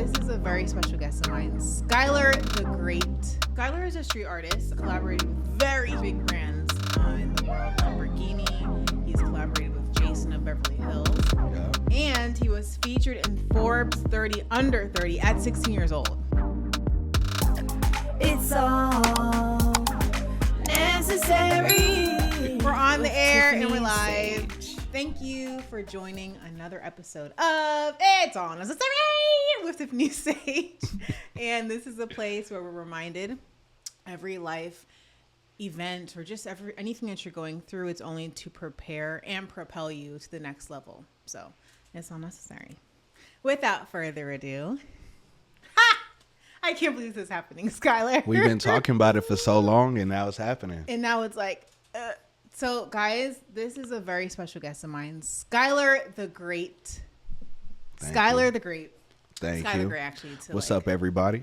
This is a very special guest of mine, Skyler the Great. Skyler is a street artist, collaborating with very big brands in the world. Lamborghini. He's collaborated with Jason of Beverly Hills. Yeah. And he was featured in Forbes 30 Under 30 at 16 years old. It's all necessary. We're on the air and we're live. Thank you for joining another episode of It's All Necessary with Tifani Sage. And this is a place where we're reminded every life event or just anything that you're going through, it's only to prepare and propel you to the next level. So it's all necessary. Without further ado, I can't believe this is happening, Skyler. We've been talking about it for so long, and now it's happening. And now it's like, so guys, this is a very special guest of mine, Skyler the Great. Skyler the Great. Thank Skyler you. Grey, actually. What's up, everybody?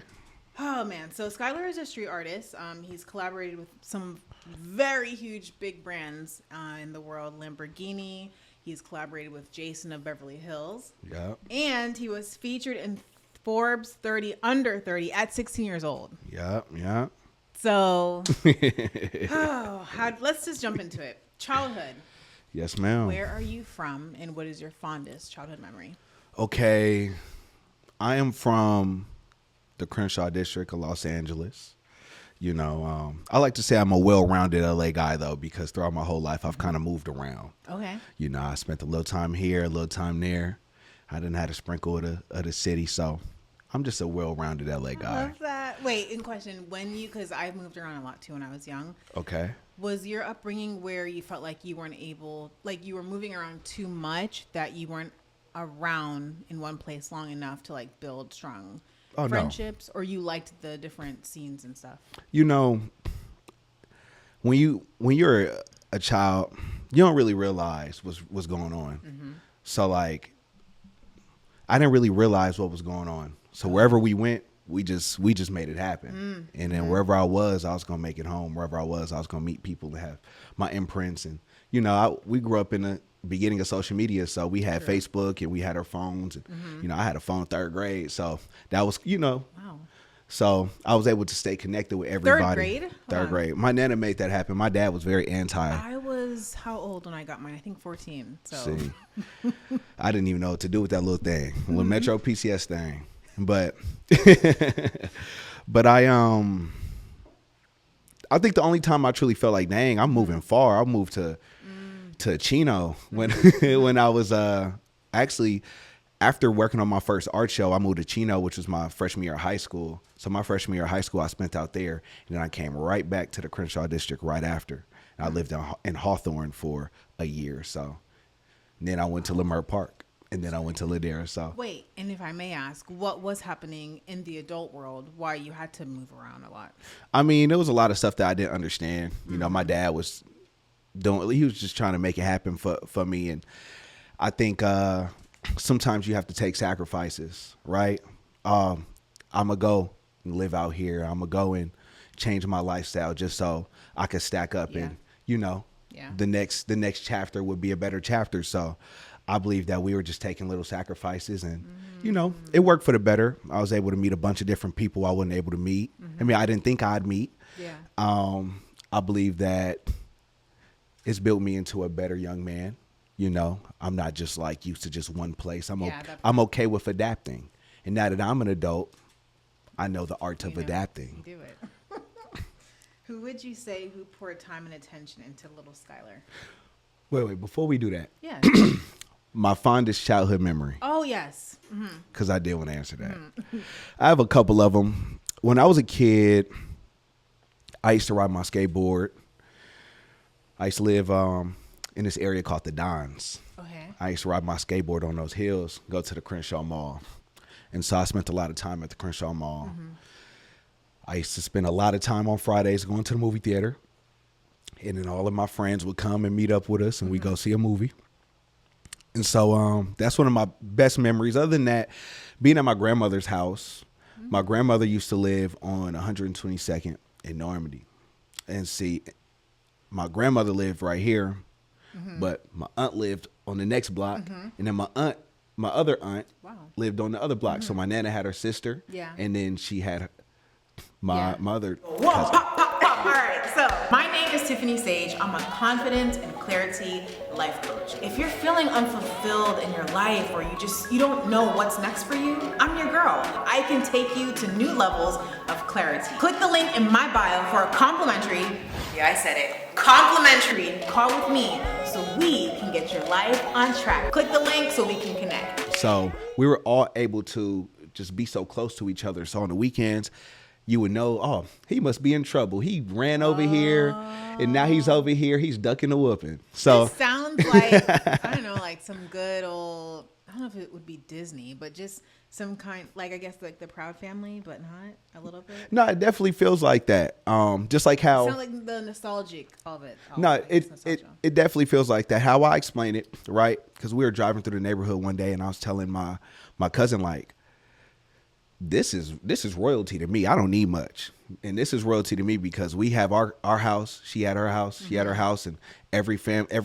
Oh man, so Skyler is a street artist. He's collaborated with some very huge big brands in the world. Lamborghini. He's collaborated with Jason of Beverly Hills. Yeah. And he was featured in Forbes 30 Under 30 at 16 years old. Yeah. Yeah. So, let's just jump into it. Childhood. Yes, ma'am. Where are you from, and what is your fondest childhood memory? Okay. I am from the Crenshaw district of Los Angeles. You know, I like to say I'm a well-rounded LA guy, though, because throughout my whole life, I've kind of moved around. Okay. You know, I spent a little time here, a little time there. I didn't have to sprinkle of the city, so I'm just a well-rounded LA guy. I love that. Wait, in question, because I moved around a lot, too, when I was young. Okay. Was your upbringing where you felt like you weren't able, like you were moving around too much, that you weren't around in one place long enough to, like, build strong friendships? No. Or you liked the different scenes and stuff? You know, when you're a child, you don't really realize what's going on. Mm-hmm. So, like, I didn't really realize what was going on. So wherever we went, we just made it happen. And then wherever I was going to make it home. Wherever I was going to meet people that have my imprints. And, you know, we grew up in the beginning of social media. So we had Facebook and we had our phones. And, you know, I had a phone 3rd grade. So that was, you know. Wow. So I was able to stay connected with everybody. 3rd grade? 3rd grade. My nana made that happen. My dad was very anti. I was how old when I got mine? I think 14. So see, I didn't even know what to do with that little thing, little Metro PCS thing. But I think the only time I truly felt like, dang, I'm moving far. I moved to Chino when I was actually after working on my first art show. I moved to Chino, which was my freshman year of high school. So my freshman year of high school, I spent out there, and then I came right back to the Crenshaw district right after. And I lived in Hawthorne for a year. So and then I went to Leimert Park. And then I went to Ladera. So wait, and if I may ask, what was happening in the adult world? Why you had to move around a lot? I mean, there was a lot of stuff that I didn't understand. You know, my dad was he was just trying to make it happen for me. And I think sometimes you have to take sacrifices, right? I'm gonna go and live out here. I'm gonna go and change my lifestyle just so I could stack up and, you know, the next chapter would be a better chapter. So I believe that we were just taking little sacrifices and, you know, it worked for the better. I was able to meet a bunch of different people I wasn't able to meet. I mean, I didn't think I'd meet. Yeah. I believe that it's built me into a better young man. You know, I'm not just like used to just one place. I'm okay with adapting. And now that I'm an adult, I know the art of adapting. You do it. Who would you say who poured time and attention into little Skyler? Wait, before we do that. Yeah. My fondest childhood memory. Oh, yes. Because I did want to answer that. I have a couple of them. When I was a kid, I used to ride my skateboard. I used to live in this area called the Dons. Okay. I used to ride my skateboard on those hills, go to the Crenshaw Mall. And so I spent a lot of time at the Crenshaw Mall. I used to spend a lot of time on Fridays going to the movie theater. And then all of my friends would come and meet up with us, and we'd go see a movie. And so that's one of my best memories. Other than that, being at my grandmother's house, my grandmother used to live on 122nd in Normandy. And see, my grandmother lived right here, but my aunt lived on the next block. And then my aunt my other aunt Wow. lived on the other block. So my nana had her sister. Yeah. And then she had my other Whoa, cousin. pop, pop, pop. All right, so my name is Tifani Sage. I'm a confidence and clarity life coach. If you're feeling unfulfilled in your life or you don't know what's next for you, I'm your girl. I can take you to new levels of clarity. Click the link in my bio for a complimentary, yeah, I said it, complimentary call with me so we can get your life on track. Click the link so we can connect. So we were all able to just be so close to each other. So on the weekends, you would know, oh, he must be in trouble. He ran over here, and now he's over here. He's ducking the whooping. So it sounds like, I don't know, like some good old, I don't know if it would be Disney, but just some kind, like I guess like the Proud Family, but not a little bit. no, it definitely feels like that. Just like how. Sound like the nostalgic of it. No, it definitely feels like that. How I explain it, right? Because we were driving through the neighborhood one day, and I was telling my cousin, like, this is royalty to me. I don't need much, and this is royalty to me because we have our house. She had her house. She had her house, and every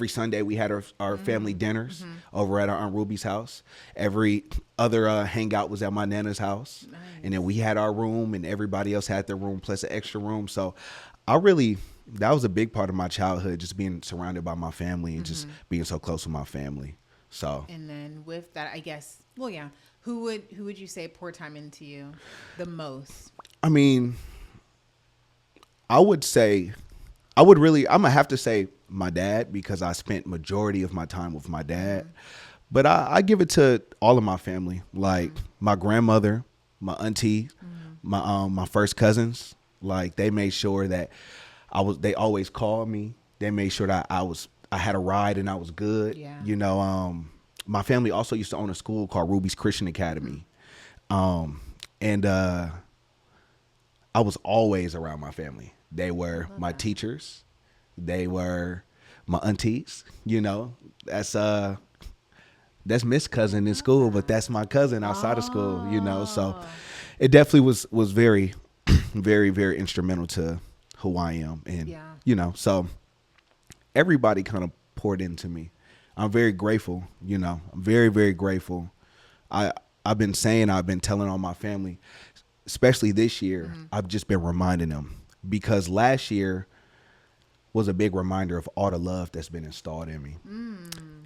Sunday we had our family dinners over at our Aunt Ruby's house. Every other hangout was at my nana's house, and then we had our room, and everybody else had their room plus an extra room. So that was a big part of my childhood, just being surrounded by my family and just being so close with my family. So And then with that, I guess, well, yeah. Who would you say poured time into you the most? I mean, I'm gonna have to say my dad because I spent majority of my time with my dad. But I give it to all of my family, like my grandmother, my auntie, my first cousins. Like they made sure that they always called me. They made sure that I had a ride and I was good. Yeah. You know, my family also used to own a school called Ruby's Christian Academy. And I was always around my family. They were my teachers. They were my aunties. You know, that's Miss Cousin in school, but that's my cousin outside of school, you know. So it definitely was very, very, very instrumental to who I am. And, you know, so everybody kind of poured into me. I'm very grateful, you know. I'm very, very grateful. I've been telling all my family, especially this year, I've just been reminding them because last year was a big reminder of all the love that's been installed in me.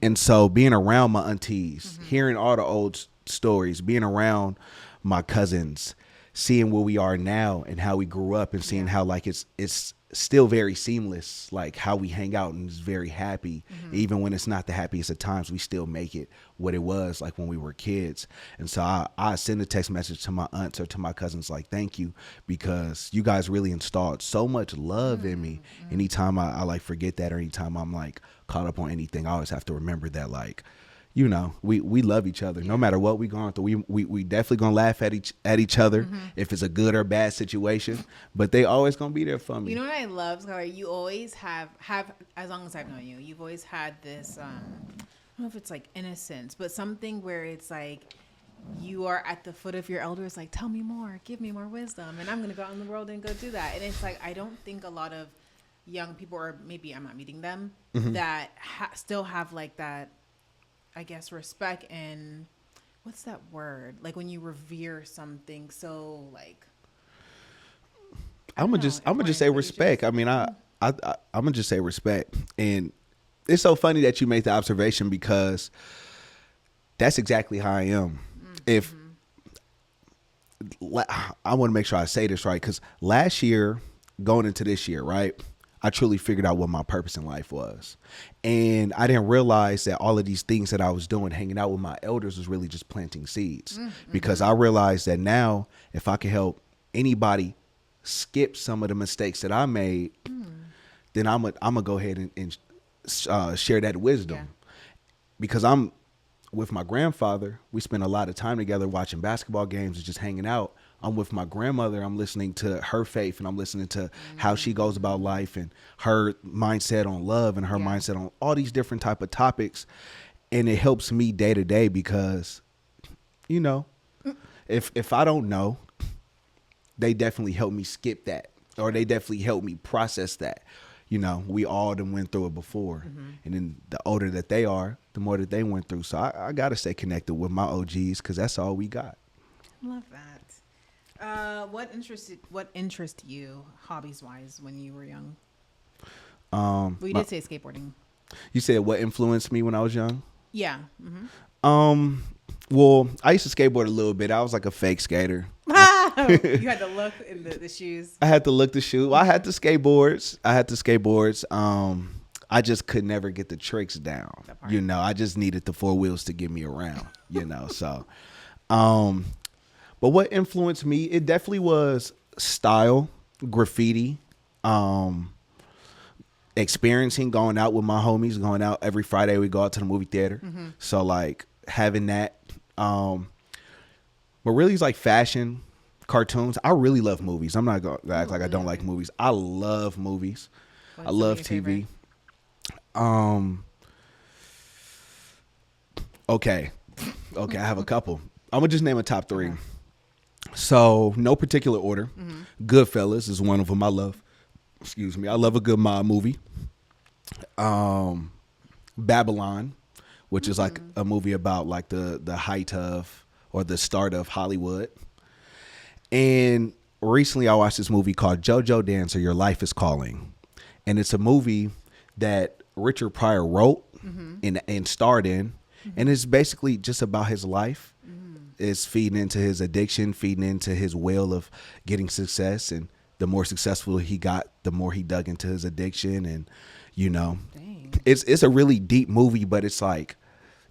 And so being around my aunties, hearing all the old stories, being around my cousins, seeing where we are now and how we grew up and seeing how like it's still very seamless, like how we hang out and is very happy. Even when it's not the happiest of times, we still make it what it was like when we were kids. And so I send a text message to my aunts or to my cousins like, thank you, because you guys really installed so much love in me. Anytime I like forget that or anytime I'm like caught up on anything, I always have to remember that, like, you know, we love each other no matter what we going through. We definitely gonna laugh at each other if it's a good or bad situation, but they always gonna be there for me. You know what I love, Skyler? You always have as long as I've known you, you've always had this. I don't know if it's like innocence, but something where it's like you are at the foot of your elders, like, tell me more, give me more wisdom, and I'm gonna go out in the world and go do that. And it's like I don't think a lot of young people, or maybe I'm not meeting them, that still have like that, I guess, respect and what's that word? Like when you revere something so like. I'm gonna just say respect. I mean, I'm gonna just say respect, and it's so funny that you make the observation because that's exactly how I am. If I want to make sure I say this right, because last year, going into this year, right, I truly figured out what my purpose in life was. And I didn't realize that all of these things that I was doing, hanging out with my elders, was really just planting seeds. Because I realized that now, if I can help anybody skip some of the mistakes that I made, then I'm gonna go ahead and share that wisdom. Because I'm with my grandfather, we spent a lot of time together watching basketball games and just hanging out. I'm with my grandmother. I'm listening to her faith and I'm listening to how she goes about life and her mindset on love and her mindset on all these different type of topics. And it helps me day to day because, you know, if I don't know, they definitely help me skip that, or they definitely help me process that. You know, we all done went through it before. And then the older that they are, the more that they went through. So I got to stay connected with my OGs because that's all we got. Love that. What interested you hobbies wise when you were young? Well, you did say skateboarding. You said what influenced me when I was young? Yeah. Well, I used to skateboard a little bit. I was like a fake skater. You had to look in the shoes. I had to look the shoe. I had the skateboards. I just could never get the tricks down. You know, I just needed the four wheels to get me around, you know. So, but what influenced me, it definitely was style, graffiti, experiencing, going out with my homies, going out every Friday. We go out to the movie theater. So like having that, but really it's like fashion, cartoons. I really love movies. I'm not going to act like I don't like movies. I love movies. I love TV. Okay. I have a couple. I'm gonna just name a top three. So no particular order. Goodfellas is one of them. I love a good mob movie. Babylon, which is like a movie about like the height of or the start of Hollywood. And recently I watched this movie called JoJo Dancer, Your Life is Calling. And it's a movie that Richard Pryor wrote and starred in. And it's basically just about his life. It's feeding into his addiction, feeding into his will of getting success. And the more successful he got, the more he dug into his addiction. And, you know, it's a really deep movie, but it's like,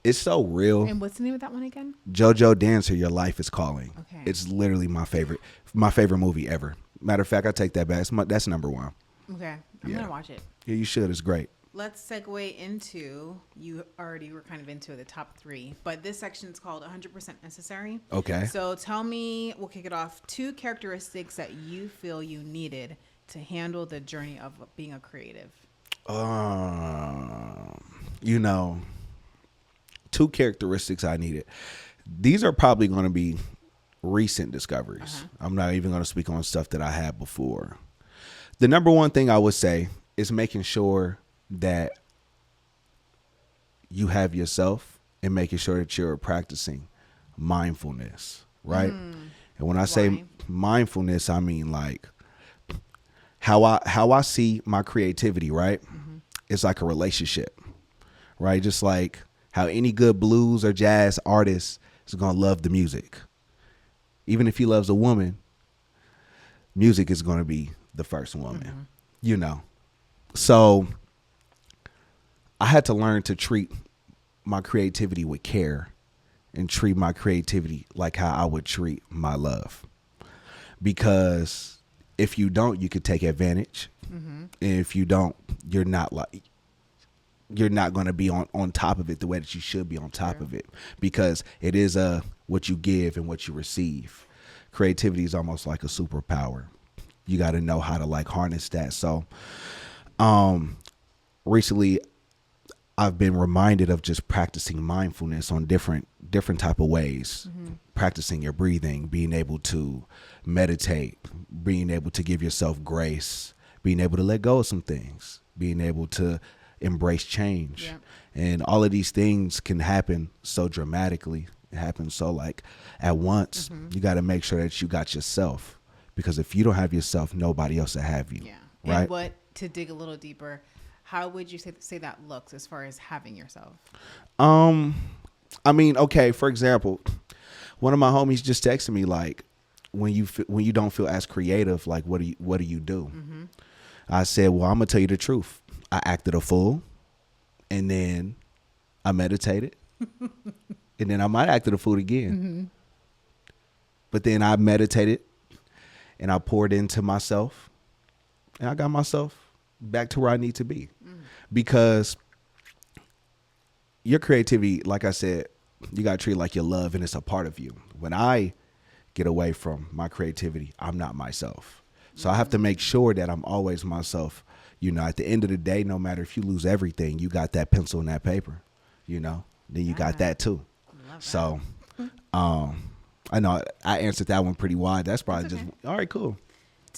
it's so real. And what's the name of that one again? JoJo Dancer, Your Life is Calling. Okay. It's literally my favorite movie ever. Matter of fact, I take that back. That's number one. Okay. I'm going to watch it. Yeah, you should. It's great. Let's segue into, you already were kind of into the top three, but this section is called 100% Necessary. Okay. So tell me, we'll kick it off, 2 characteristics that you feel you needed to handle the journey of being a creative. You know, 2 characteristics I needed. These are probably going to be recent discoveries. I'm not even going to speak on stuff that I had before. The number one thing I would say is making sure that you have yourself and making sure that you're practicing mindfulness, right? And when I say mindfulness, I mean like how I see my creativity, right? It's like a relationship, right? Just like how any good blues or jazz artist is going to love the music. Even if he loves a woman, music is going to be the first woman, you know? So I had to learn to treat my creativity with care and treat my creativity like how I would treat my love. Because if you don't, you could take advantage. And if you don't, you're not going to be on top of it the way that you should be on top of it, because it is what you give and what you receive. Creativity is almost like a superpower. You got to know how to like harness that. So recently I've been reminded of just practicing mindfulness on different type of ways. Practicing your breathing, being able to meditate, being able to give yourself grace, being able to let go of some things, being able to embrace change. And all of these things can happen so dramatically. It happens so like at once. You got to make sure that you got yourself, because if you don't have yourself, nobody else will have you. Right? And what, to dig a little deeper, how would you say that looks as far as having yourself? I mean, okay, for example, one of my homies just texted me like, when you don't feel as creative, like what do you do? I said, well, I'm gonna tell you the truth. I acted a fool, and then I meditated, and then I might acted a fool again. But then I meditated, and I poured into myself, and I got myself back to where I need to be. Because your creativity, like I said, you got to treat it like your love, and it's a part of you. When I get away from my creativity, I'm not myself. So I have to make sure that I'm always myself. You know, at the end of the day, no matter if you lose everything, you got that pencil and that paper, you know, then you got that too. So I know I answered that one pretty wide. That's probably just, all right, cool.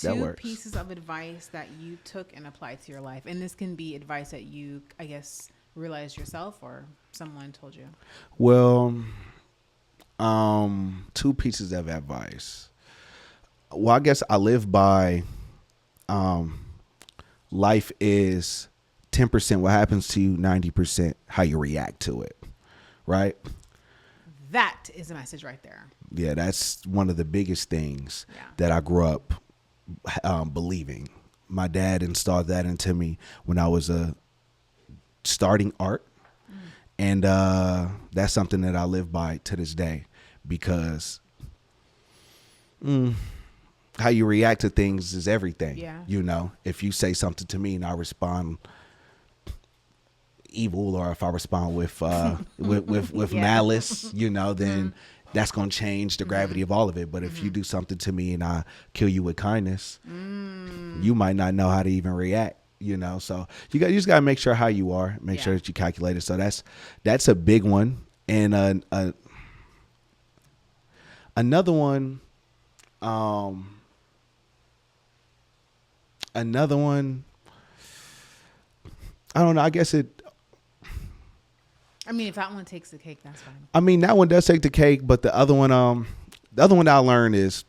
two works. pieces of advice that you took and applied to your life. And this can be advice that you, I guess, realized yourself or someone told you. Well, two pieces of advice. Well, I guess I live by life is 10% what happens to you, 90% how you react to it. Right? That is a message right there. Yeah, that's one of the biggest things Yeah. that I grew up believing. My dad installed that into me when I was starting art. And that's something that I live by to this day because how you react to things is everything. Yeah. You know, if you say something to me and I respond evil, or if I respond with Yeah. malice, you know, then that's going to change the gravity of all of it. But if you do something to me and I kill you with kindness, you might not know how to even react. You know, so you just got to make sure how you are, make sure that you calculate it. So that's a big one. And another one, I don't know. I guess I mean, if that one takes the cake, that's fine. I mean, that one does take the cake, but the other one I learned is,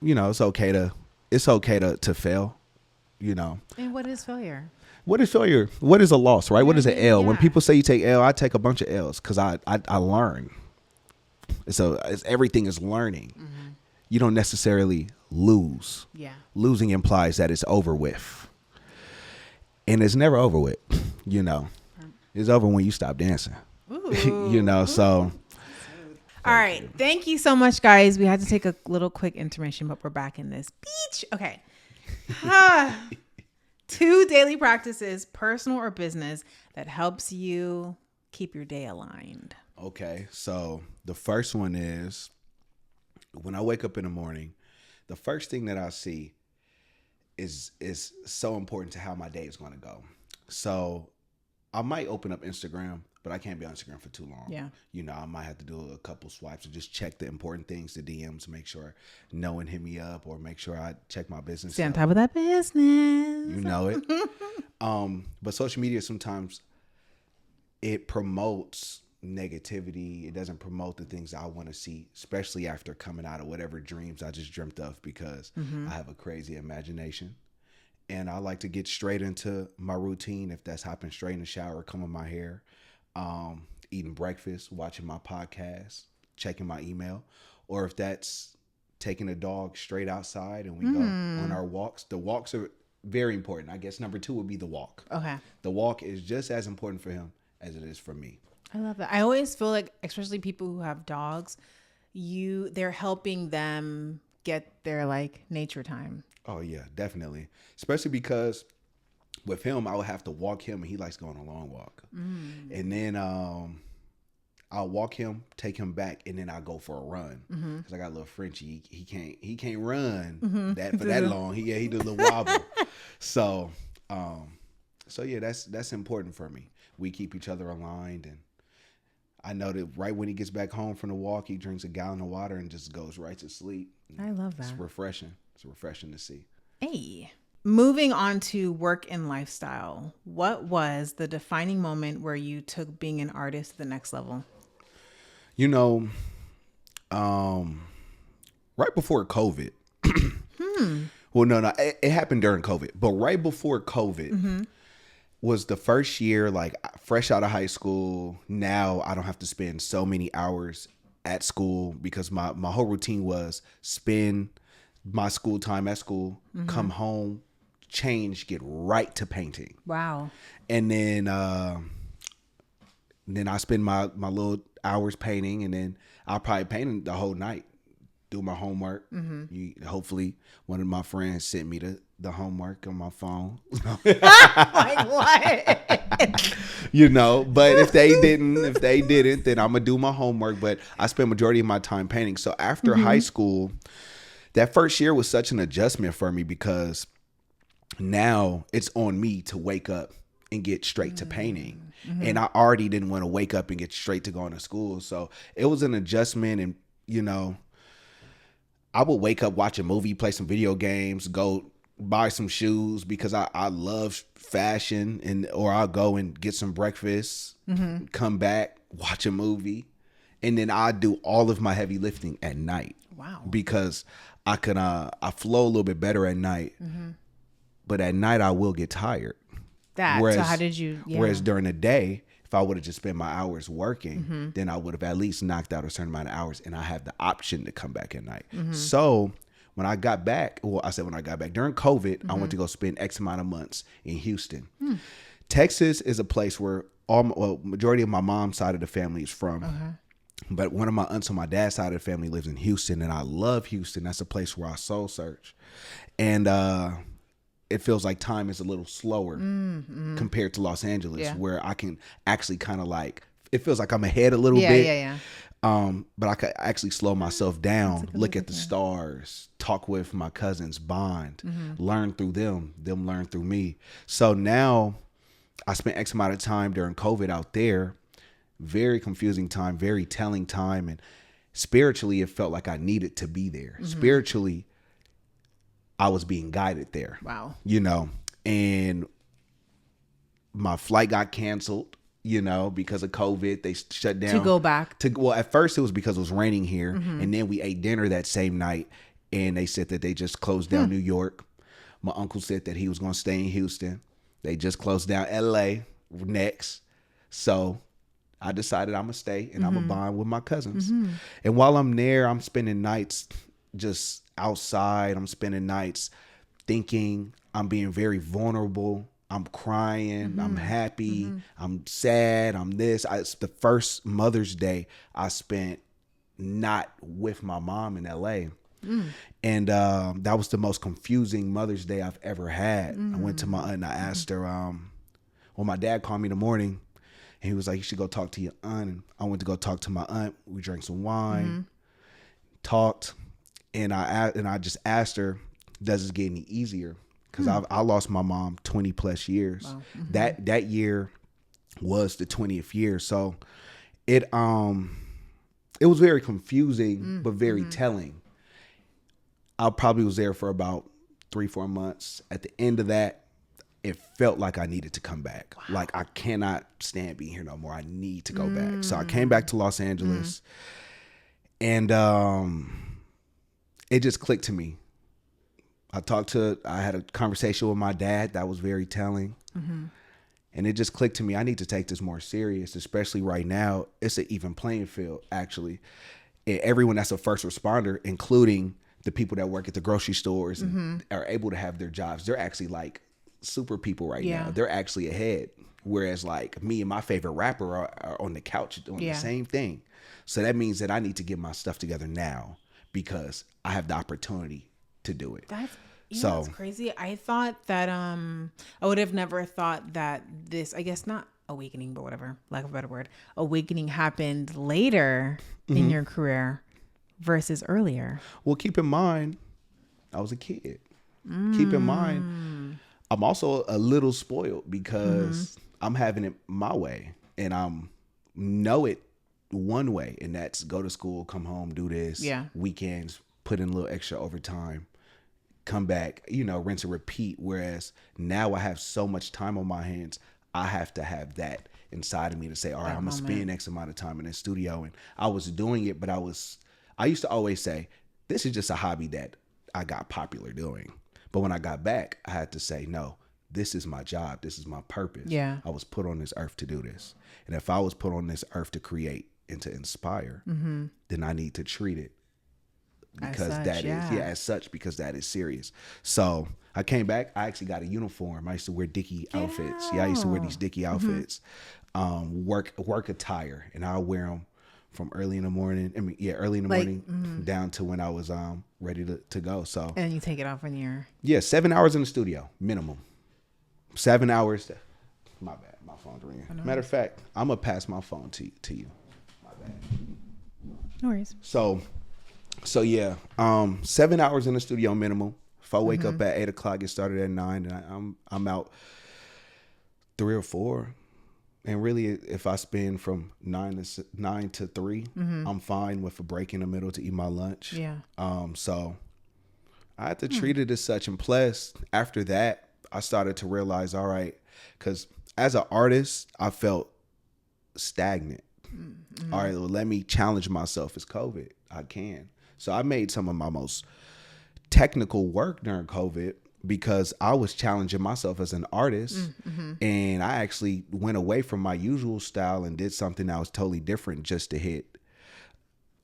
you know, it's okay to fail. You know. And what is failure? What is failure? What is a loss, right? What is an L? Yeah. When people say you take L, I take a bunch of L's because I learn. So everything is learning. You don't necessarily lose. Yeah. Losing implies that it's over with. And it's never over with, you know. It's over when you stop dancing. Ooh. You know, so. All right. Thank you so much, guys. We had to take a little quick intermission, but we're back in this beach. Okay. 2 daily practices, personal or business, that helps you keep your day aligned. Okay. So the first one is when I wake up in the morning, the first thing that I see is so important to how my day is going to go. So I might open up Instagram, but I can't be on Instagram for too long. Yeah. You know, I might have to do a couple swipes and just check the important things, the DMs, make sure no one hit me up, or make sure I check my business. Stay on top of that business. You know it. But social media, sometimes it promotes negativity. It doesn't promote the things I want to see, especially after coming out of whatever dreams I just dreamt of, because I have a crazy imagination. And I like to get straight into my routine. If that's hopping straight in the shower, combing my hair, eating breakfast, watching my podcast, checking my email, or if that's taking a dog straight outside and we go on our walks. The walks are very important. I guess number 2 would be the walk. Okay. The walk is just as important for him as it is for me. I love that. I always feel like, especially people who have dogs, they're helping them get their like nature time. Oh yeah, definitely. Especially because with him, I would have to walk him, and he likes going on a long walk. And then I'll walk him, take him back, and then I'll go for a run because I got a little Frenchie. He can't run for that long. He do a little wobble. So yeah, that's important for me. We keep each other aligned, and I know that right when he gets back home from the walk, he drinks a gallon of water and just goes right to sleep. I love that. It's refreshing. It's refreshing to see. Hey. Moving on to work and lifestyle. What was the defining moment where you took being an artist to the next level? You know, right before COVID. Well, no, it happened during COVID, but right before COVID was the first year, like fresh out of high school. Now I don't have to spend so many hours at school because my whole routine was spend my school time at school, come home, change, get right to painting. Wow. And then I spend my little hours painting, and then I'll probably paint the whole night, do my homework. Hopefully one of my friends sent me the homework on my phone. Like what? You know, but if they didn't, then I'm gonna do my homework. But I spend majority of my time painting. So after high school, that first year was such an adjustment for me because now it's on me to wake up and get straight to painting. And I already didn't want to wake up and get straight to going to school. So it was an adjustment. And, you know, I would wake up, watch a movie, play some video games, go buy some shoes because I love fashion, or I'll go and get some breakfast, come back, watch a movie, and then I do all of my heavy lifting at night. Wow. Because I flow a little bit better at night, but at night I will get tired. So how did you? Yeah. Whereas during the day, if I would have just spent my hours working, then I would have at least knocked out a certain amount of hours, and I have the option to come back at night. So when I got back, during COVID, I went to go spend X amount of months in Houston. Texas is a place where majority of my mom's side of the family is from. But one of my aunts on my dad's side of the family lives in Houston, and I love Houston. That's a place where I soul search. And it feels like time is a little slower compared to Los Angeles, where I can actually kind of like, it feels like I'm ahead a little bit. But I could actually slow myself down, look at the stars, talk with my cousins, bond, learn through them learn through me. So now I spent X amount of time during COVID out there. Very confusing time, very telling time. And spiritually, it felt like I needed to be there. Spiritually, I was being guided there. Wow. And my flight got canceled, because of COVID. They shut down. To go back. Well, at first it was because it was raining here. And then we ate dinner that same night. And they said that they just closed down New York. My uncle said that he was going to stay in Houston. They just closed down LA next. So I decided I'm going to stay and I'm going to bond with my cousins. And while I'm there, I'm spending nights just outside. I'm spending nights thinking. I'm being very vulnerable. I'm crying. I'm happy. I'm sad. I'm this. It's the first Mother's Day I spent not with my mom in LA. And that was the most confusing Mother's Day I've ever had. I went to my aunt and I asked her, my dad called me in the morning. And he was like, you should go talk to your aunt. And I went to go talk to my aunt. We drank some wine, talked. And I just asked her, does it get any easier? Because I lost my mom 20 plus years. Wow. That year was the 20th year. So it was very confusing, but very telling. I probably was there for about 3-4 months. At the end of that, it felt like I needed to come back. Wow. Like I cannot stand being here no more. I need to go back. So I came back to Los Angeles and it just clicked to me. I had a conversation with my dad that was very telling. And it just clicked to me. I need to take this more serious, especially right now. It's an even playing field, actually. And everyone that's a first responder, including the people that work at the grocery stores and are able to have their jobs, they're actually like super people right now. They're actually ahead. Whereas like me and my favorite rapper are on the couch doing the same thing. So that means that I need to get my stuff together now because I have the opportunity to do it. That's crazy. I thought that I would have never thought that this, I guess not awakening, but whatever, lack of a better word, awakening happened later in your career versus earlier. Well, keep in mind, I was a kid. Keep in mind, I'm also a little spoiled because I'm having it my way and know it one way, and that's go to school, come home, do this, weekends, put in a little extra overtime, come back, rinse and repeat. Whereas now I have so much time on my hands, I have to have that inside of me to say, all right, I'm going to spend X amount of time in the studio. And I was doing it, but I used to always say, this is just a hobby that I got popular doing. But when I got back, I had to say, no, this is my job. This is my purpose. Yeah. I was put on this earth to do this. And if I was put on this earth to create and to inspire, then I need to treat it because as such, because that is serious. So I came back. I actually got a uniform. I used to wear Dickie outfits. Yeah, I used to wear these Dickie outfits, work attire, and I'll wear them from early in the morning. Early in the morning down to when I was ready to go. So and then you take it off when you're 7 hours in the studio minimum. 7 hours. My bad, my phone's ringing. Matter of fact, I'm gonna pass my phone to you. My bad. No worries. So 7 hours in the studio minimum. If I wake up at 8 o'clock, get started at 9, and I'm out 3 or 4. And really, if I spend from 9 to 3, I'm fine with a break in the middle to eat my lunch. Yeah. So I had to treat it as such. And plus, after that, I started to realize, all right, because as an artist, I felt stagnant. All right, well, let me challenge myself as COVID. I can. So I made some of my most technical work during COVID because I was challenging myself as an artist. And I actually went away from my usual style and did something that was totally different just to hit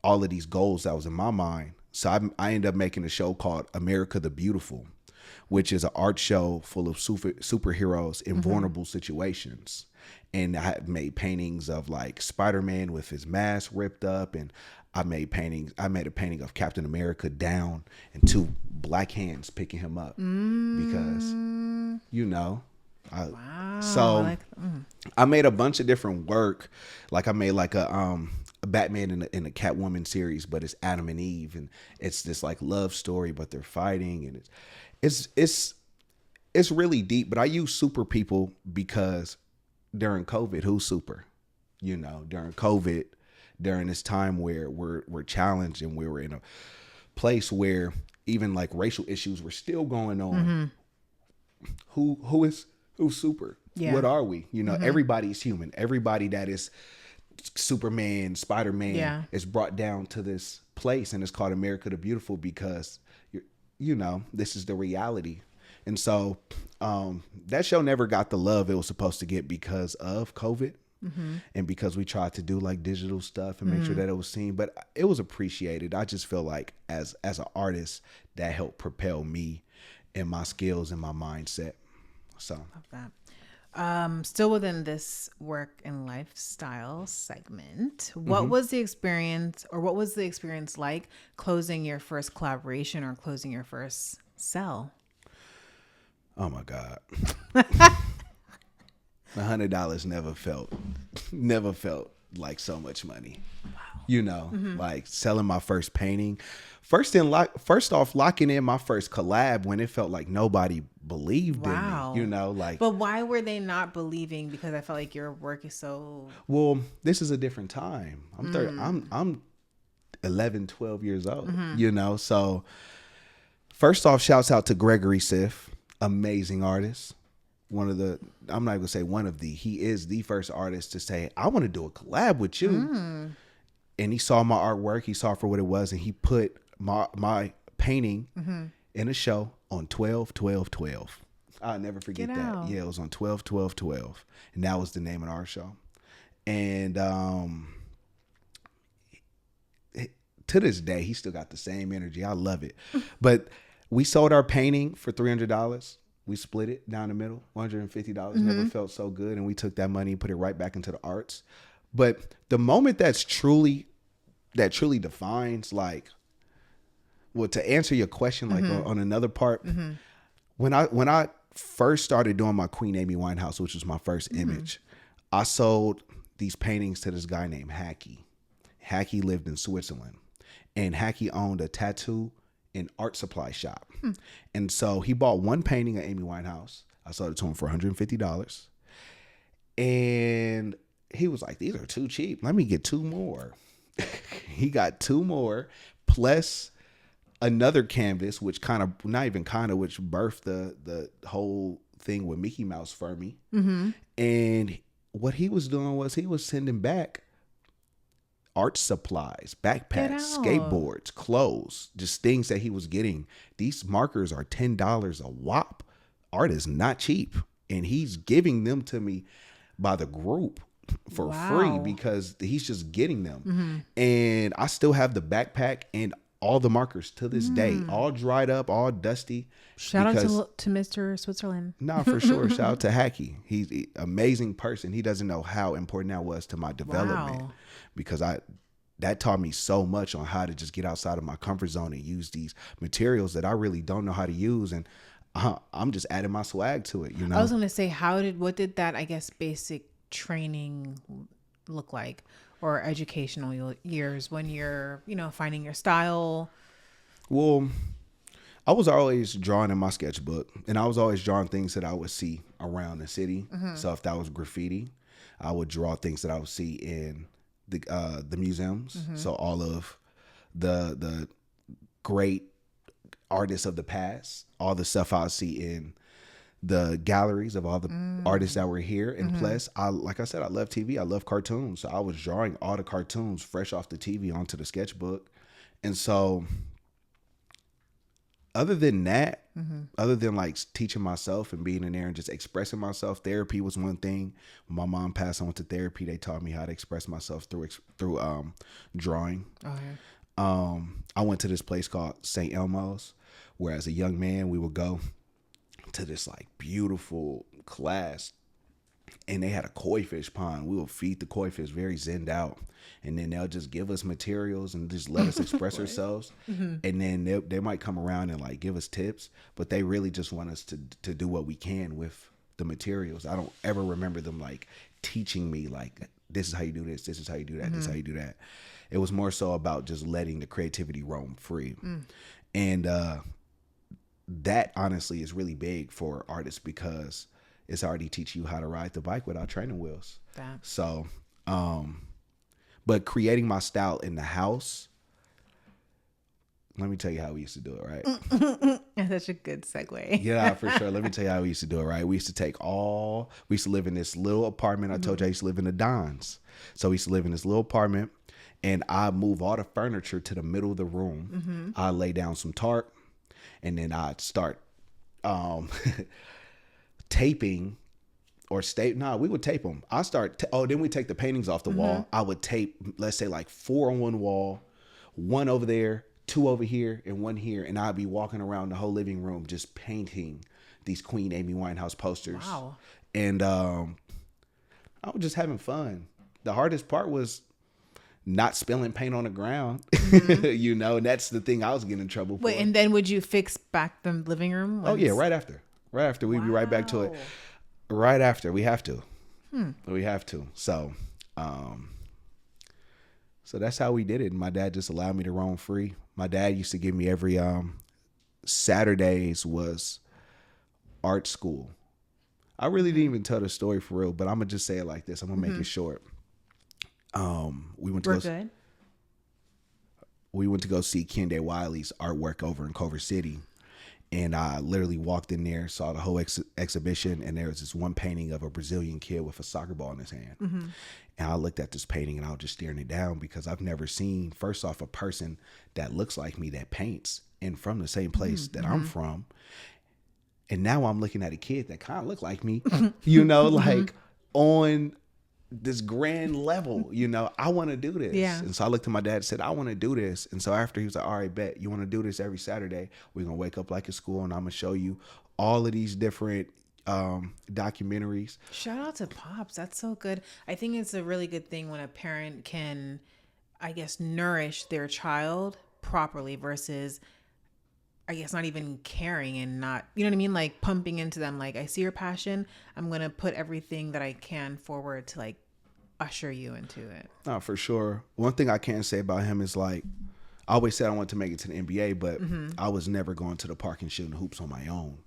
all of these goals that was in my mind. So I ended up making a show called America the Beautiful, which is an art show full of superheroes in vulnerable situations. And I made paintings of like Spider-Man with his mask ripped up, and I made a painting of Captain America down and 2 black hands picking him up because, Wow. so I made a bunch of different work. Like I made like a Batman in a Catwoman series, but it's Adam and Eve, and it's this like love story, but they're fighting, and it's really deep. But I use super people because during COVID, who's super? During COVID, during this time where we're challenged and we were in a place where even like racial issues were still going on. Who's super? Yeah. What are we? Everybody's human. Everybody that is Superman, Spider-Man is brought down to this place, and it's called America the Beautiful because this is the reality. And so that show never got the love it was supposed to get because of COVID. And because we tried to do like digital stuff and make sure that it was seen, but it was appreciated. I just feel like as an artist, that helped propel me and my skills and my mindset. So Love that. Still within this work and lifestyle segment, what was the experience like closing your first collaboration or closing your first sell? oh my God. $100 never felt like so much money. Wow. Like selling my first painting. First off, locking in my first collab when it felt like nobody believed in me. Like. But why were they not believing? Because I felt like your work is so. Well, this is a different time. I'm 30. I'm 11, 12 years old. So first off, shouts out to Gregory Sif, amazing artist. I'm not gonna say he is the first artist to say, I want to do a collab with you. And he saw my artwork, he saw it for what it was, and he put my painting in a show on 12/12/12. I'll never forget that. Out. Yeah, it was on 12/12/12. And that was the name of our show. And to this day, he still got the same energy. I love it. But we sold our painting for $300. We split it down the middle, $150. Never felt so good. And we took that money and put it right back into the arts. But the moment that truly defines, like, well, to answer your question, like on another part, when I first started doing my Queen Amy Winehouse, which was my first image, I sold these paintings to this guy named Hacky. Hacky lived in Switzerland, and Hacky owned a tattoo and art supply shop. And so he bought one painting of Amy Winehouse. I sold it to him for $150. And he was like, these are too cheap. Let me get 2 more. He got 2 more plus another canvas, which which birthed the whole thing with Mickey Mouse for me. And what he was doing was he was sending back art supplies, backpacks, skateboards, clothes, just things that he was getting. These markers are $10 a whop. Art is not cheap. And he's giving them to me by the group for free because he's just getting them. And I still have the backpack and all the markers to this day, all dried up, all dusty. Shout out to Mr. Switzerland. No, for sure. Shout out to Hacky. He's an amazing person. He doesn't know how important that was to my development because that taught me so much on how to just get outside of my comfort zone and use these materials that I really don't know how to use. And I'm just adding my swag to it. I was going to say, what did that, I guess, basic training look like, or educational years when you're, finding your style? Well, I was always drawing in my sketchbook, and I was always drawing things that I would see around the city. So if that was graffiti, I would draw things that I would see in the museums. So all of the great artists of the past, all the stuff I would see in the galleries of all the artists that were here. And plus, like I said, I love TV. I love cartoons. So I was drawing all the cartoons fresh off the TV onto the sketchbook. And so other than that, other than like teaching myself and being in there and just expressing myself, therapy was one thing. When my mom passed on to therapy, they taught me how to express myself through drawing. I went to this place called St. Elmo's, where as a young man, we would go to this like beautiful class, and they had a koi fish pond. We would feed the koi fish very zenned out, and then they'll just give us materials and just let us express ourselves. And then they might come around and like give us tips, but they really just want us to do what we can with the materials. I don't ever remember them like teaching me like, this is how you do this is how you do that, this is how you do that. It was more so about just letting the creativity roam free. And that honestly is really big for artists, because it's already teaching you how to ride the bike without training wheels. So, but creating my style in the house, let me tell you how we used to do it, right? That's such a good segue. Yeah, for sure. Let me tell you how we used to do it, right? We used to live in this little apartment. I told you I used to live in the Dons. So we used to live in this little apartment, and I move all the furniture to the middle of the room. I lay down some tarp, and then I'd start taping or we would tape them. Then we take the paintings off the wall. I would tape, let's say like 4 on one wall, 1 over there, 2 over here, and 1 here. And I'd be walking around the whole living room just painting these Queen Amy Winehouse posters. Wow. And I was just having fun. The hardest part was not spilling paint on the ground, and that's the thing I was getting in trouble for. Wait, and then would you fix back the living room? Oh yeah, right after we'd be right back to it. Right after, we have to. We have to. So, so that's how we did it. My dad just allowed me to roam free. My dad used to give me every Saturdays was art school. I really didn't even tell the story for real, but I'm gonna just say it like this. I'm gonna make it short. We went to go see Kende Wiley's artwork over in Culver City. And I literally walked in there, saw the whole exhibition, and there was this one painting of a Brazilian kid with a soccer ball in his hand. And I looked at this painting, and I was just staring it down, because I've never seen, first off, a person that looks like me that paints and from the same place that I'm from. And now I'm looking at a kid that kind of looked like me, like on this grand level, I want to do this. Yeah. And so I looked at my dad and said, I want to do this. And so after, he was like, all right, bet, you want to do this every Saturday? We're going to wake up like at school, and I'm going to show you all of these different documentaries. Shout out to Pops. That's so good. I think it's a really good thing when a parent can, I guess, nourish their child properly versus, I guess, not even caring and not, you know what I mean? Like pumping into them. Like, I see your passion. I'm going to put everything that I can forward to like usher you into it. No, for sure. One thing I can say about him is like, I always said I wanted to make it to the NBA, but I was never going to the park and shooting hoops on my own.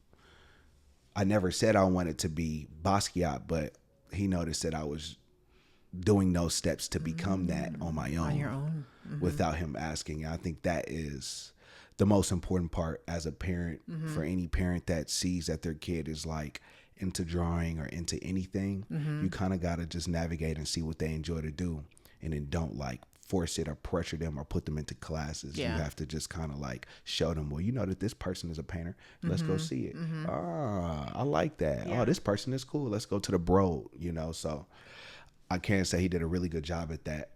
I never said I wanted to be Basquiat, but he noticed that I was doing those steps to become that on my own. On your own. Without him asking. I think that is the most important part as a parent, for any parent that sees that their kid is like into drawing or into anything. You kind of got to just navigate and see what they enjoy to do, and then don't like force it or pressure them or put them into classes. You have to just kind of like show them, well, you know that this person is a painter. Let's go see it. I like that. Oh, this person is cool. Let's go to the Broad, So I can say he did a really good job at that.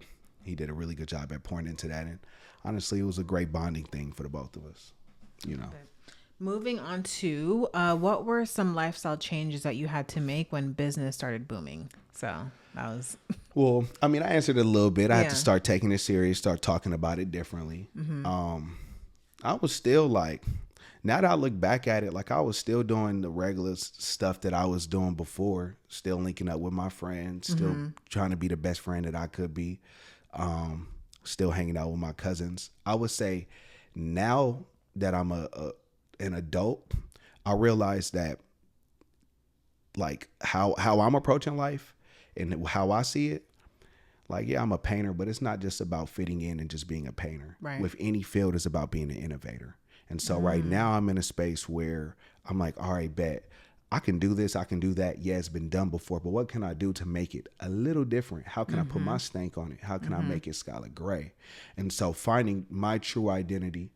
He did a really good job at pouring into that. And honestly, it was a great bonding thing for the both of us, Moving on to what were some lifestyle changes that you had to make when business started booming? So that was... Well, I mean, I answered it a little bit. I had to start taking it serious, start talking about it differently. I was still like, now that I look back at it, like I was still doing the regular stuff that I was doing before, still linking up with my friends, still trying to be the best friend that I could be, still hanging out with my cousins. I would say now that I'm an adult, I realize that like how I'm approaching life And how I see it, like, yeah, I'm a painter, but it's not just about fitting in and just being a painter. Right. With any field, it's about being an innovator. And so right now I'm in a space where I'm like, all right, bet I can do this. I can do that. Yeah, it's been done before, but what can I do to make it a little different? How can I put my stank on it? How can I make it Skyler Grey? And so finding my true identity,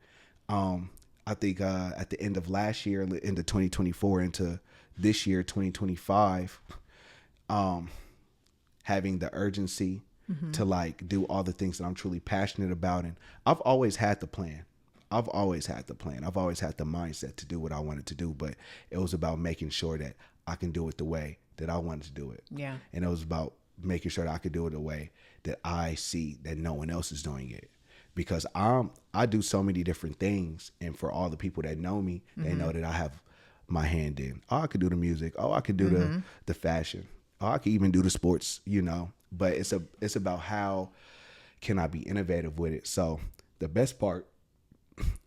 I think at the end of last year, into 2024, into this year, 2025, having the urgency to like do all the things that I'm truly passionate about. And I've always had the plan. I've always had the mindset to do what I wanted to do, but it was about making sure that I can do it the way that I wanted to do it. Yeah. And it was about making sure that I could do it the way that I see that no one else is doing it. Because I do so many different things. And for all the people that know me, they know that I have my hand in. Oh, I could do the music. Oh, I could do the fashion. Oh, I could even do the sports, you know. But it's about how can I be innovative with it. So the best part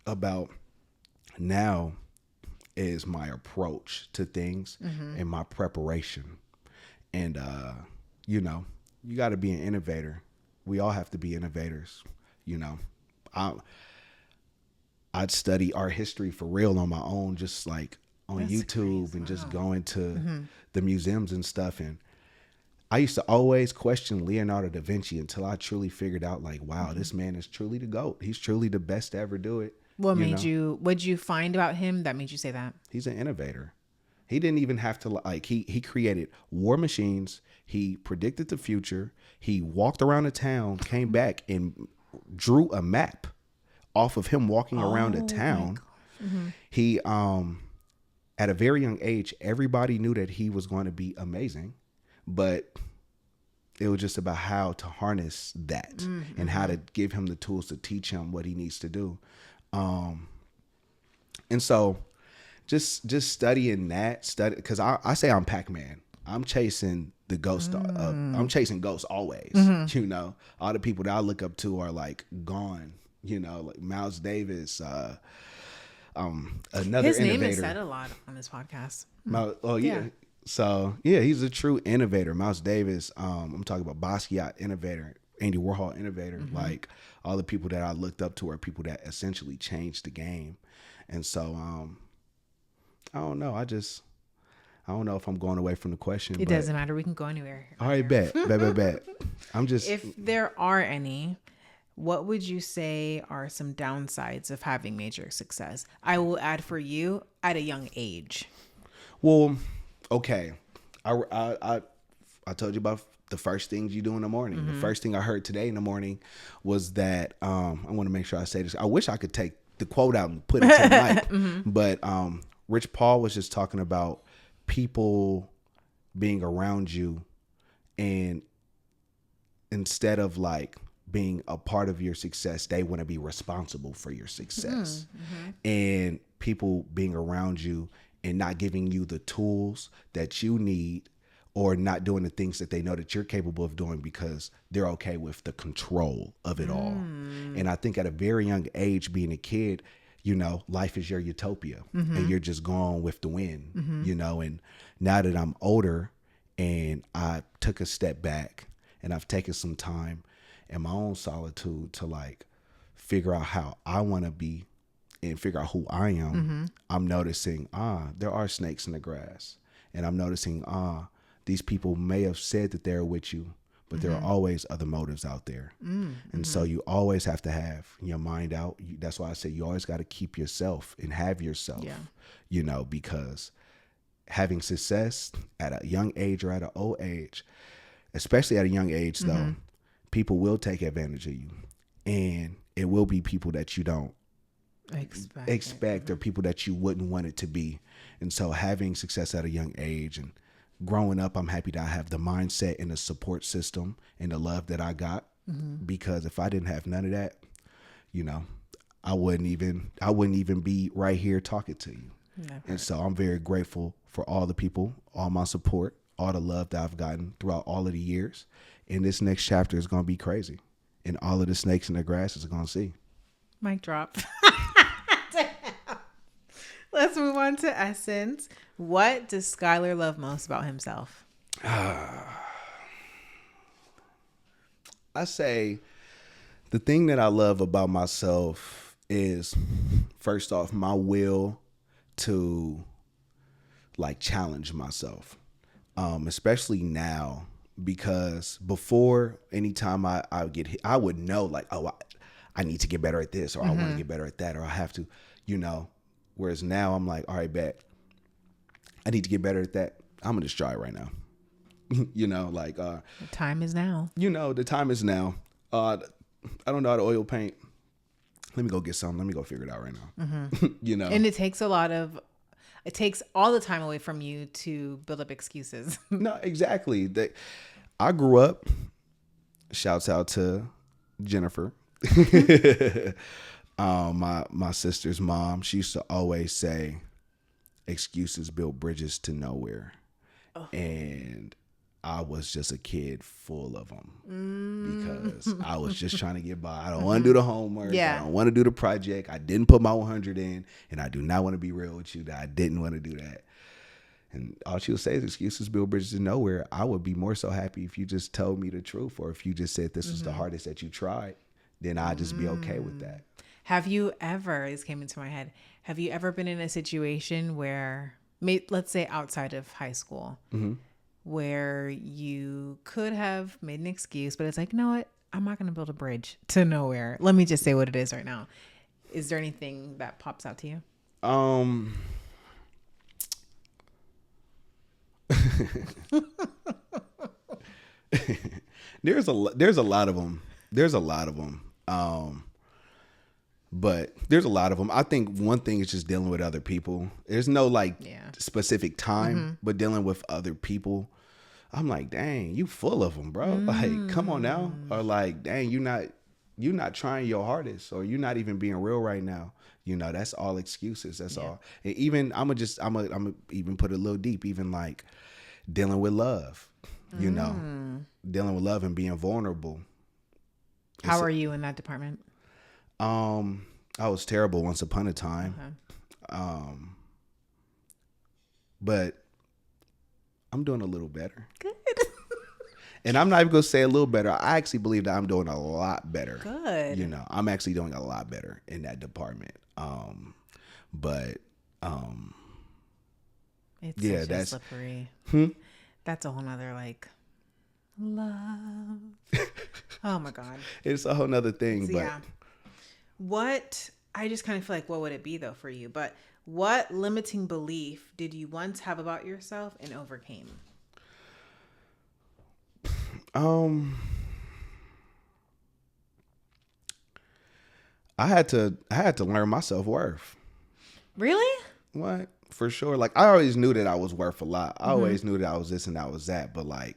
about now is my approach to things and my preparation. And, you know, you got to be an innovator. We all have to be innovators. You know, I'd study art history for real on my own, just like on That's YouTube crazy. and just Wow. going to the museums and stuff. And I used to always question Leonardo da Vinci until I truly figured out, like, wow, this man is truly the GOAT. He's truly the best to ever do it. What'd you find about him that made you say that? He's an innovator. He didn't even have to, like, he created war machines. He predicted the future. He walked around the town, came back and drew a map off of him walking around the town. He, at a very young age, everybody knew that he was going to be amazing, but it was just about how to harness that and how to give him the tools to teach him what he needs to do. And so just studying that, because I say I'm Pac-Man. I'm chasing the ghost. I'm chasing ghosts always. You know, all the people that I look up to are like gone. You know, like Miles Davis, another His name innovator. is said a lot on this podcast. Oh yeah. Yeah. So yeah, he's a true innovator. Miles Davis. I'm talking about Basquiat, innovator. Andy Warhol, innovator. Like all the people that I looked up to are people that essentially changed the game. And so I don't know. I don't know if I'm going away from the question. It but doesn't matter. We can go anywhere. all right, bet. I'm just If there are any, what would you say are some downsides of having major success? I will add for you at a young age. well, okay. I told you about the first things you do in the morning. The first thing I heard today in the morning was that I want to make sure I say this. I wish I could take the quote out and put it to the mic, but Rich Paul was just talking about people being around you, and instead of like being a part of your success, they want to be responsible for your success. And people being around you and not giving you the tools that you need, or not doing the things that they know that you're capable of doing because they're okay with the control of it all. And I think at a very young age, being a kid, you know, life is your utopia and you're just going with the wind, you know. And now that I'm older and I took a step back and I've taken some time in my own solitude to like figure out how I want to be and figure out who I am, I'm noticing, there are snakes in the grass. And I'm noticing, these people may have said that they're with you, but there are always other motives out there. And so you always have to have your mind out. That's why I say you always got to keep yourself and have yourself, you know, because having success at a young age or at an old age, especially at a young age though, people will take advantage of you, and it will be people that you don't expect or people that you wouldn't want it to be. And so having success at a young age and growing up, I'm happy that I have the mindset and the support system and the love that I got, because if I didn't have none of that, you know, I wouldn't even be right here talking to you. Never. And so I'm very grateful for all the people, all my support, all the love that I've gotten throughout all of the years. And this next chapter is going to be crazy. And all of the snakes in the grass is going to see. Mic drop. Let's move on to Essence. What does Skyler love most about himself? I say the thing that I love about myself is, first off, my will to like challenge myself, especially now, because before, anytime I get hit, I would know like, oh, I need to get better at this, or I want to get better at that, or I have to, whereas now I'm like, all right, bet, I need to get better at that. I'm going to just try it right now. The time is now. The time is now. I don't know how to oil paint. Let me go get some. Let me go figure it out right now. And it takes all the time away from you to build up excuses. No, exactly. I grew up, shouts out to Jennifer, my sister's mom. She used to always say, excuses build bridges to nowhere. Oh. And I was just a kid full of them because I was just trying to get by. I don't want to do the homework. Yeah. I don't want to do the project. I didn't put my 100 in, and I do not want to be real with you that I didn't want to do that. And all she would say is excuses build bridges to nowhere. I would be more so happy if you just told me the truth, or if you just said this was the hardest that you tried, then I'd just be okay with that. Have you ever, this came into my head, have you ever been in a situation where, let's say outside of high school, where you could have made an excuse, but it's like, you know what? I'm not going to build a bridge to nowhere. Let me just say what it is right now. Is there anything that pops out to you? There's a lot of them. But there's a lot of them. I think one thing is just dealing with other people. There's no specific time, but dealing with other people. I'm like, dang, you full of them, bro. Like, come on now. Or like, dang, you're not trying your hardest, or you're not even being real right now. That's all excuses. That's all. And even I'm gonna even put it a little deep. Even like dealing with love. Dealing with love and being vulnerable. How are you in that department? I was terrible once upon a time. Okay. But I'm doing a little better. Good. And I'm not even going to say a little better. I actually believe that I'm doing a lot better. Good. I'm actually doing a lot better in that department. It's that's slippery. That's a whole nother love. Oh my God. It's a whole nother thing. So, but what, I just kind of feel like, what would it be though for you? But what limiting belief did you once have about yourself and overcame? I had to learn my self-worth. Really? What? For sure. Like, I always knew that I was worth a lot. I always knew that I was this and I was that, but like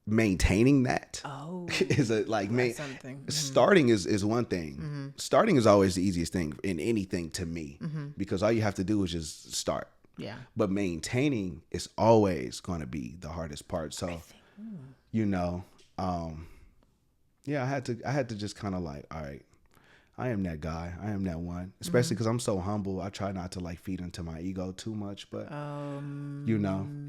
maintaining that is something. Starting is one thing. Starting is always the easiest thing in anything to me, because all you have to do is just start. Yeah. But maintaining is always going to be the hardest part. So, I had to just kind of like, all right, I am that guy. I am that one. Especially because I'm so humble. I try not to like feed into my ego too much, but you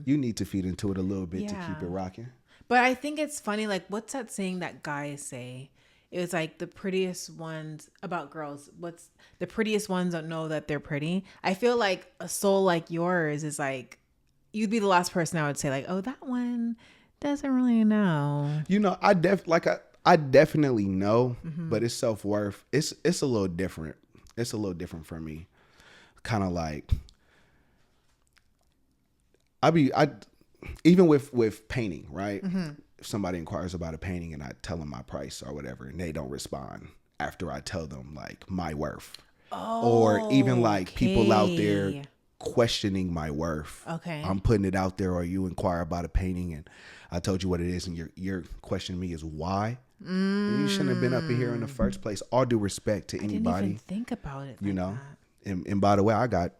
need to feed into it a little bit to keep it rocking. But I think it's funny, like, what's that saying that guys say? It was like the prettiest ones about girls. What's the prettiest ones don't know that they're pretty. I feel like a soul like yours is like, you'd be the last person I would say like, oh, that one doesn't really know. I definitely know, but it's self-worth. It's a little different. It's a little different for me. Kind of like, even with painting, right? If somebody inquires about a painting and I tell them my price or whatever, and they don't respond after I tell them like my worth, or even like people out there questioning my worth. Okay, I'm putting it out there, or you inquire about a painting and I told you what it is, and you're questioning me is why. You shouldn't have been up in here in the first place. All due respect to anybody. I didn't even think about it. That. And by the way, I got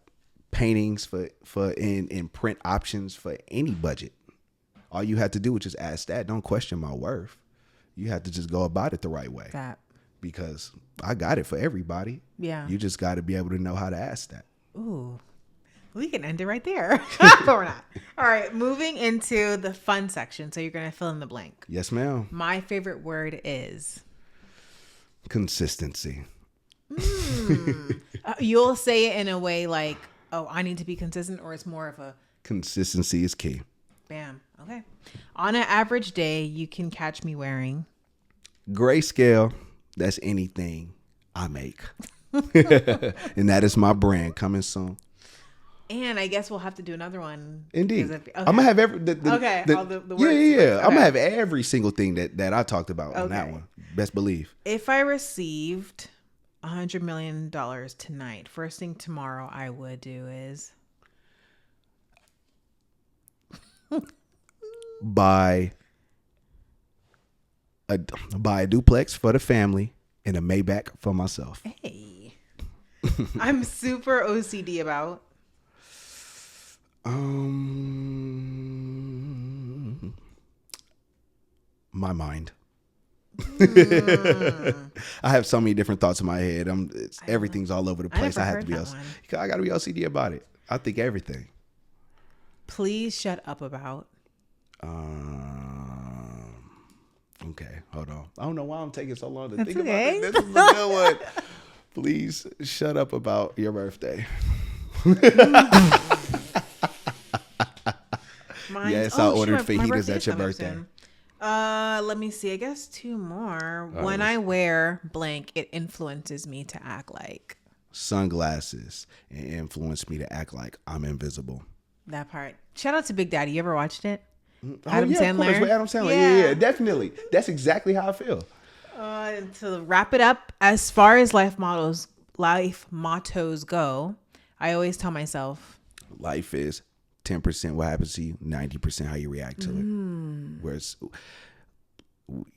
paintings for in print options for any budget. All you have to do is just ask that. Don't question my worth. You have to just go about it the right way. Because I got it for everybody. Yeah. You just got to be able to know how to ask that. Ooh. We can end it right there. But we're not. All right. Moving into the fun section. So you're going to fill in the blank. Yes, ma'am. My favorite word is Consistency. You'll say it in a way like, oh, I need to be consistent, or it's more of a Consistency is key. bam. Okay. On an average day, you can catch me wearing Grayscale, that's anything I make. And that is my brand coming soon. And I guess we'll have to do another one. Indeed. Okay. I'm going to have every... All the words. Yeah. I'm going Okay. to have every single thing that I talked about on that Okay. one. Best believe. If I received $100 million tonight, first thing tomorrow I would do is Buy a duplex for the family and a Maybach for myself. hey. I'm super OCD about my mind. I have so many different thoughts in my head. Everything's all over the place. I never have heard to be that one. I got to be OCD about it. I think everything. please shut up about. Okay, hold on. I don't know why I'm taking so long to That's think okay. about this. This is a good one. Please shut up about your birthday. Yes, I ordered fajitas at your birthday. Let me see. I guess 2 more. When I wear blank, it influences me to act like Sunglasses and influence me to act like I'm invisible. that part. Shout out to Big Daddy. You ever watched it? Adam Sandler. With Adam Sandler. Yeah, definitely. That's exactly how I feel. And to wrap it up, as far as life mottos go, I always tell myself, Life is 10% what happens to you, 90% how you react to it. Whereas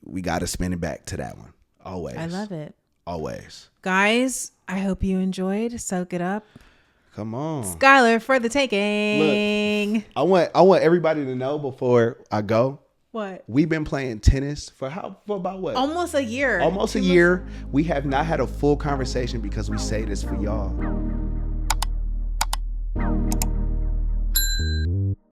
we got to spin it back to that one. Always. I love it. Always. Guys, I hope you enjoyed. Soak it up. Come on. Skyler for the taking. I want everybody to know before I go. What? We've been playing tennis for about what? Almost a year. Almost a year. We have not had a full conversation because we say this for y'all.